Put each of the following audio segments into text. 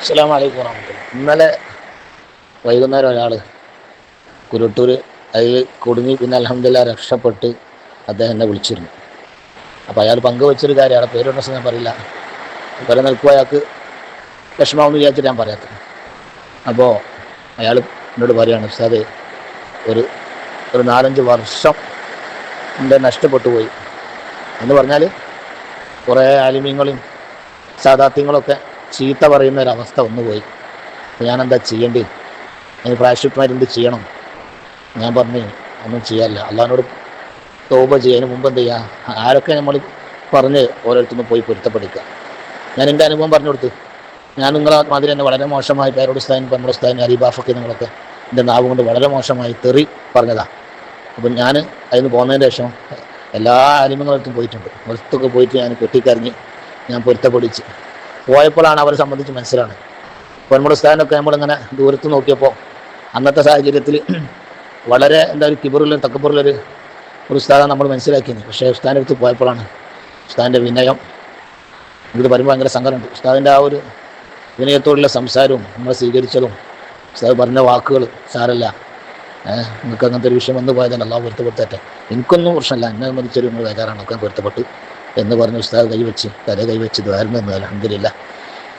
അസ്സലാമു അലൈക്കും വറഹ്മത്തുള്ളാഹി. ഇന്നലെ വൈകുന്നേരം ഒരാൾ കുരുട്ടൂർ അതിൽ കുടുങ്ങി, പിന്നെ അൽഹംദുലില്ലാഹ് രക്ഷപ്പെട്ട് അദ്ദേഹം എന്നെ വിളിച്ചിരുന്നു. അപ്പോൾ അയാൾ പങ്കുവെച്ചൊരു കാര്യം, അയാളെ പേര് പ്രശ്നം ഞാൻ പറയില്ല, പല നിൽക്കുമ്പോൾ അയാൾക്ക് വിഷമാവെന്ന് വിചാരിച്ചിട്ട് ഞാൻ പറയാത്തത്. അപ്പോൾ അയാൾ എന്നോട് പറയുകയാണ്, ഉസ്താദേ, ഒരു 4-5 വർഷം എൻ്റെ നഷ്ടപ്പെട്ടു പോയി എന്ന് പറഞ്ഞാൽ കുറേ ആലിമീങ്ങളും സാദാത്യങ്ങളൊക്കെ ചീത്ത പറയുന്ന ഒരവസ്ഥ വന്നുപോയി. അപ്പോൾ ഞാനെന്താ ചെയ്യേണ്ടി, അതിന് പ്രായശ്ചിത്തമായിട്ട് എന്ത് ചെയ്യണം? ഞാൻ പറഞ്ഞു, ഒന്നും ചെയ്യാനില്ല, അള്ളാഹിനോട് തൗബ ചെയ്യുന്നതിന് മുമ്പ് എന്ത് ചെയ്യുക, ആരൊക്കെ നമ്മൾ പറഞ്ഞ് ഓരോരുത്തരും പോയി പൊരുത്തപ്പെടുക്കുക. ഞാൻ എൻ്റെ അനുഭവം പറഞ്ഞു കൊടുത്തു. ഞാൻ നിങ്ങളെ മാതിരി തന്നെ വളരെ മോശമായി പേരോട് സ്ഥാനം, നമ്മുടെ സ്ഥാനം, അരിബാഫൊക്കെ നിങ്ങളൊക്കെ എൻ്റെ നാവ് കൊണ്ട് വളരെ മോശമായി തെറി പറഞ്ഞതാണ്. അപ്പം ഞാൻ അതിന് പോകുന്നതിന് ശേഷം എല്ലാ ആലിമങ്ങളടുത്തും പോയിട്ടുണ്ട്. അടുത്തൊക്കെ പോയിട്ട് ഞാൻ കെട്ടിക്കരഞ്ഞ് ഞാൻ പൊരുത്തപ്പെടിച്ച് പോയപ്പോഴാണ് അവരെ സംബന്ധിച്ച് മനസ്സിലാണ്. ഇപ്പോൾ നമ്മുടെ സ്ഥാനമൊക്കെ നമ്മളിങ്ങനെ ദൂരത്ത് നോക്കിയപ്പോൾ അന്നത്തെ സാഹചര്യത്തിൽ വളരെ ഒരു കിബറുള്ളൊരു തക്കബറുള്ളൊരു ഉസ്താദാണ് നമ്മൾ മനസ്സിലാക്കിയത്. പക്ഷേ ഉസ്താദിൻ്റെ അടുത്ത് പോയപ്പോഴാണ് ഉസ്താദിൻ്റെ വിനയം, ഇത് പറയുമ്പോൾ ഭയങ്കര സങ്കടമുണ്ട്. ഉസ്താദിൻ്റെ ആ ഒരു വിനയത്തോടുള്ള സംസാരവും നമ്മളെ സ്വീകരിച്ചതും ഉസ്താദ് പറഞ്ഞ വാക്കുകൾ, സാരല്ല, നിങ്ങൾക്ക് അങ്ങനത്തെ ഒരു വിഷയം വന്നു പോയതല്ല, അള്ളാഹു പൊരുത്തപ്പെടുത്തട്ടെ, എനിക്കൊന്നും പ്രശ്നമില്ല, എന്നെ സംബന്ധിച്ചൊരു നിങ്ങൾ ബേജാറാണ്, ഒക്കെ പൊരുത്തപ്പെട്ടു എന്ന് പറഞ്ഞ് ഉസ്താദ് കൈവച്ച് ദ്വാരുന്നു. അൽഹംദുലില്ലാഹ്.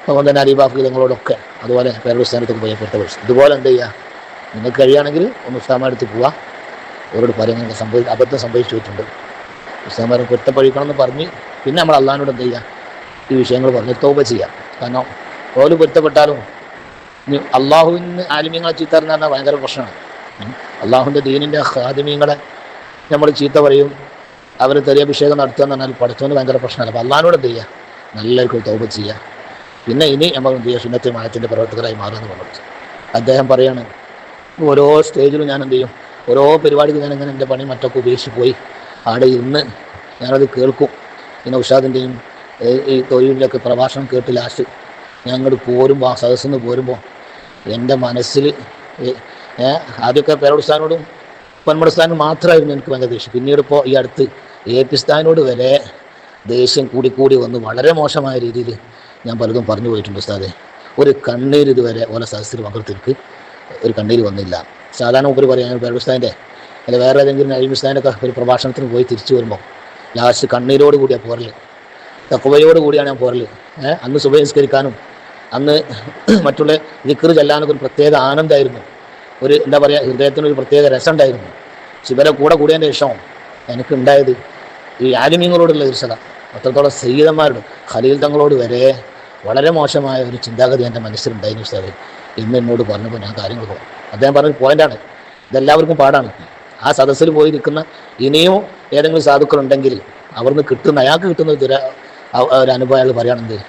അതുപോലെ തന്നെ അലിബാഫ് നിങ്ങളോടൊക്കെ അതുപോലെ പേരുടെ സ്ഥാനത്തൊക്കെ പോയി പൊരുത്തപ്പെടും. ഇതുപോലെ എന്ത് ചെയ്യുക, നിങ്ങൾക്ക് കഴിയുകയാണെങ്കിൽ ഒന്ന് ഉസ്താദന്മാരെടുത്ത് പോവുക, അവരോട് പറയും നിങ്ങൾക്ക് അബദ്ധം സംഭവിച്ചു പോയിട്ടുണ്ട്, ഉസ്താദന്മാരെ പൊരുത്തപ്പഴിക്കണം എന്ന് പറഞ്ഞ് പിന്നെ നമ്മൾ അള്ളാഹിനോട് എന്ത് ചെയ്യുക, ഈ വിഷയങ്ങൾ പറഞ്ഞ് തൗബ ചെയ്യാം. കാരണം ഓല് പൊരുത്തപ്പെട്ടാലും അള്ളാഹുവിന് ആലിമീങ്ങളെ ചീത്ത പറഞ്ഞാൽ ഭയങ്കര പ്രശ്നമാണ്. അള്ളാഹുവിൻ്റെ ദീനിൻ്റെ ഖാദിമീങ്ങളെ നമ്മൾ ചീത്ത പറയും, അവർ തെറിയഭിഷേകം നടത്തുക എന്ന് പറഞ്ഞാൽ പഠിച്ചവന് ഭയങ്കര പ്രശ്നമല്ല. അപ്പോൾ അള്ളാഹിനോട് എന്ത് ചെയ്യുക, നല്ലൊരു തൗബ ചെയ്യുക. പിന്നെ ഇനി നമ്മൾ എന്ത് ചെയ്യുക, സുന്നത്തെ മായത്തിൻ്റെ പ്രവർത്തകരായി മാറുമെന്ന് പറഞ്ഞു. അദ്ദേഹം പറയാണ്, ഓരോ സ്റ്റേജിലും ഞാൻ എന്ത് ചെയ്യും, ഓരോ പരിപാടിക്ക് ഞാൻ ഇങ്ങനെ എൻ്റെ പണി മറ്റൊക്കെ ഉപേക്ഷിച്ച് പോയി അവിടെ ഇരുന്ന് ഞാനത് കേൾക്കും. പിന്നെ ഉഷാദിൻ്റെയും ഈ തൊഴിലിൻ്റെയൊക്കെ പ്രഭാഷണം കേട്ട് ലാസ്റ്റ് ഞാൻ അങ്ങോട്ട് പോരുമ്പോൾ, ആ സദസ്സിൽ നിന്ന് പോരുമ്പോൾ എൻ്റെ മനസ്സിൽ ആദ്യമൊക്കെ പേരോടുസ്ഥാനോടും പൊന്മുടസ്ഥാനും മാത്രമായിരുന്നു എനിക്ക് ഭയങ്കര ദേഷ്യം. പിന്നീട് ഇപ്പോൾ ഈ അടുത്ത് AP സ്ഥാനോട് വരെ ദേഷ്യം കൂടി വന്ന് വളരെ മോശമായ രീതിയിൽ ഞാൻ പലതും പറഞ്ഞു പോയിട്ടുണ്ട്. ഉസ്താദെ, ഒരു കണ്ണീര് ഇതുവരെ ഓല സദസ്സിൽ പങ്കെടുത്തിട്ട് ഒരു കണ്ണീര് വന്നില്ല. സാധാരണ ഉപരി പറയാൻ പേരോടുസ്ഥാൻ്റെ അല്ലെ വേറെ ഏതെങ്കിലും അഴിമുസ്ഥാനൊക്കെ ഒരു പ്രഭാഷണത്തിന് പോയി തിരിച്ചു വരുമ്പോൾ ലാസ്റ്റ് കണ്ണീരോട് കൂടിയാണ് പോരല്, തഖ്വയോട് കൂടിയാണ് ഞാൻ പോരല്. അന്ന് സുബഹി നിസ്കരിക്കാനും അന്ന് മറ്റുള്ള ദിക്ർ ചെല്ലാനൊക്കെ ഒരു പ്രത്യേക ആനന്ദമായിരുന്നു, ഒരു എന്താ പറയുക, ഹൃദയത്തിനൊരു പ്രത്യേക രസം ഉണ്ടായിരുന്നു. ശിവരെ കൂടിയതിൻ്റെ ശേഷം എനിക്കുണ്ടായത് ഈ ആലിമീങ്ങളോടുള്ള ഈർഷത, അത്രത്തോളം സയ്യിദന്മാരോട് ഖലീൽ തങ്ങളോട് വരെ വളരെ മോശമായ ഒരു ചിന്താഗതി എൻ്റെ മനസ്സിലുണ്ടായിരുന്നു. ഉസ്താദ് ഇന്ന് എന്നോട് പറഞ്ഞപ്പോൾ ഞാൻ കാര്യങ്ങൾ പോകും. അദ്ദേഹം പറഞ്ഞൊരു പോയിൻ്റാണ്, ഇതെല്ലാവർക്കും പാടാണ്. ആ സദസ്സിൽ പോയിരിക്കുന്ന ഇനിയും ഏതെങ്കിലും സാധുക്കളുണ്ടെങ്കിൽ അവിടുന്ന് കിട്ടുന്ന, അയാൾക്ക് കിട്ടുന്ന ഒരു അനുഭവം അയാൾ പറയുകയാണെങ്കിൽ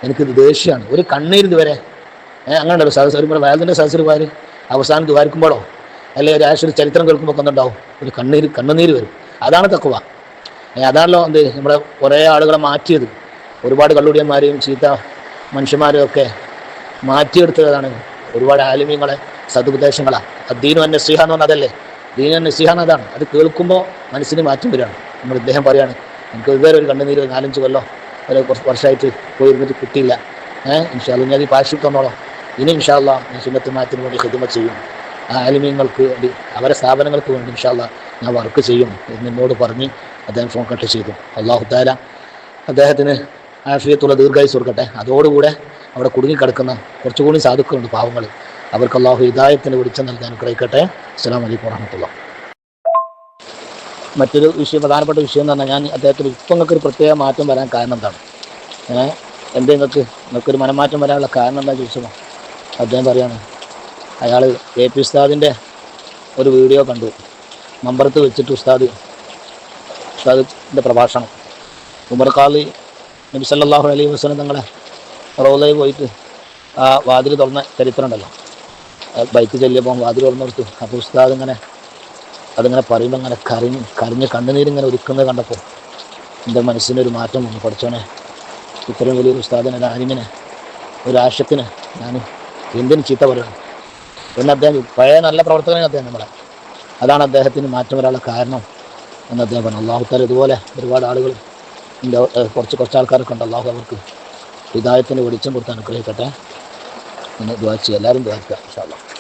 എനിക്കിത് ദേഷ്യമാണ്. ഒരു കണ്ണീര് ഇതുവരെ അങ്ങനെ ഉണ്ടല്ലോ സദസ്സ്, ഒരു വേദൻ്റെ സദസ്സിൽ പോയാൽ അവസാനം ദ്വാരിക്കുമ്പോഴോ അല്ലെങ്കിൽ ഒരു ചരിത്രം കേൾക്കുമ്പോൾ ഒക്കെ ഉണ്ടാവും ഒരു കണ്ണുനീര് വരും. അതാണ് തഖ്വ. അതാണല്ലോ എന്ത് നമ്മുടെ കുറേ ആളുകളെ മാറ്റിയത്, ഒരുപാട് കള്ളുടിയന്മാരെയും ചീത്ത മനുഷ്യന്മാരെയും ഒക്കെ മാറ്റിയെടുത്തതാണ് ഒരുപാട് ആലിമീങ്ങളെ സദുപദേശങ്ങളാണ്. ദീനു നസീഹ എന്ന് പറഞ്ഞാൽ അതല്ലേ, ദീനു നസീഹ എന്നതാണ്. അത് കേൾക്കുമ്പോൾ മനസ്സിന് മാറ്റം വരികയാണ്. നമ്മൾ ഇദ്ദേഹം പറയാണ്, എനിക്ക് ഇതുവരെ ഒരു കണ്ണുനീര് 4-5 കൊല്ലം ഒരു കുറച്ച് വർഷമായിട്ട് പോയിരുന്നിട്ട് കിട്ടിയില്ല. ഇൻഷാ അല്ലാഹ് ഞാൻ ഈ പാഴ്ചിപ്പ് തന്നോളാം. ഇനി ഇൻഷാ അല്ലാഹ് ഞാൻ സുന്നത്ത് മായത്തിന് വേണ്ടി ഖിദ്മത്ത് ചെയ്യും, ആ ആലിമീങ്ങൾക്ക് വേണ്ടി അവരെ സ്ഥാപനങ്ങൾക്ക് വേണ്ടി ഇൻഷാ അല്ലാഹ് ഞാൻ വർക്ക് ചെയ്യും എന്നോട് പറഞ്ഞ് അദ്ദേഹം ഫോൺ കട്ട് ചെയ്തു. അല്ലാഹു തആല അദ്ദേഹത്തിന് ആഫിയത്തുള്ള ദീർഘായുസ്സ് കൊടുക്കട്ടെ. അതോടുകൂടെ അവിടെ കുടുങ്ങിക്കിടക്കുന്ന കുറച്ചുകൂടി സാധുക്കളുണ്ട്, പാവങ്ങൾ, അവർക്ക് അല്ലാഹു ഹിദായത്തിന് വെളിച്ചം നൽകാൻ അനുഗ്രഹിക്കട്ടെ. അസ്സലാമു അലൈക്കും വറഹ്മത്തുള്ളാഹി. മറ്റൊരു വിഷയം, പ്രധാനപ്പെട്ട വിഷയം എന്ന് പറഞ്ഞാൽ, ഞാൻ അദ്ദേഹത്തിന് ഇപ്പം നിങ്ങൾക്കൊരു പ്രത്യേക മാറ്റം വരാൻ കാരണം എന്താണ്, നിങ്ങൾക്കൊരു മനംമാറ്റം വരാനുള്ള കാരണം എന്താ ചോദിച്ചപ്പോൾ അദ്ദേഹം പറയാണ്, അയാൾ AP ഉസ്താദിൻ്റെ ഒരു വീഡിയോ കണ്ടു, മമ്പറത്ത് വെച്ചിട്ട് ഉസ്താദിൻ്റെ പ്രഭാഷണം. ഉമർ ഖാലി നബി സല്ലല്ലാഹു അലൈഹി വസല്ലം തങ്ങളെ റൗളയിൽ പോയിട്ട് ആ വാതിൽ തുറന്ന ചരിത്രം ഉണ്ടല്ലോ, ബൈക്ക് ചെല്ലിയപ്പോൾ വാതിൽ തുറന്നെടുത്തു. അപ്പോൾ ഉസ്താദ് അതിങ്ങനെ പറയുമ്പോൾ അങ്ങനെ കരഞ്ഞ് കണ്ണുനീരിങ്ങനെ ഒരുക്കുന്നത് കണ്ടപ്പോൾ എൻ്റെ മനസ്സിനൊരു മാറ്റം വന്നു. പഠിച്ചോനെ, ഇത്രയും വലിയൊരു ഉസ്താദിനെ, ഒരു ആലിമിനെ, ഒരു ആശത്തിന് ഞാൻ എന്തിനും ചീത്ത പറയണം എന്ന് അദ്ദേഹം, പഴയ നല്ല പ്രവർത്തകനെ അദ്ദേഹം നമ്മളെ, അതാണ് അദ്ദേഹത്തിന് മാറ്റം വരാനുള്ള കാരണം എന്ന് അദ്ദേഹം പറഞ്ഞു. അല്ലാഹു തആല ഇതുപോലെ ഒരുപാട് ആളുകൾ, കുറച്ച് ആൾക്കാരൊക്കെ ഉണ്ട്, അല്ലാഹു അവർക്ക് ഹിദായത്തിന് വെളിച്ചം കൊടുത്ത് അനുഗ്രഹിക്കട്ടെ. ഒന്ന് ദ്വാ ചെയ്യുക, എല്ലാവരും ദ്വാ ചെയ്യുക ഇൻഷാ അല്ലാഹ്.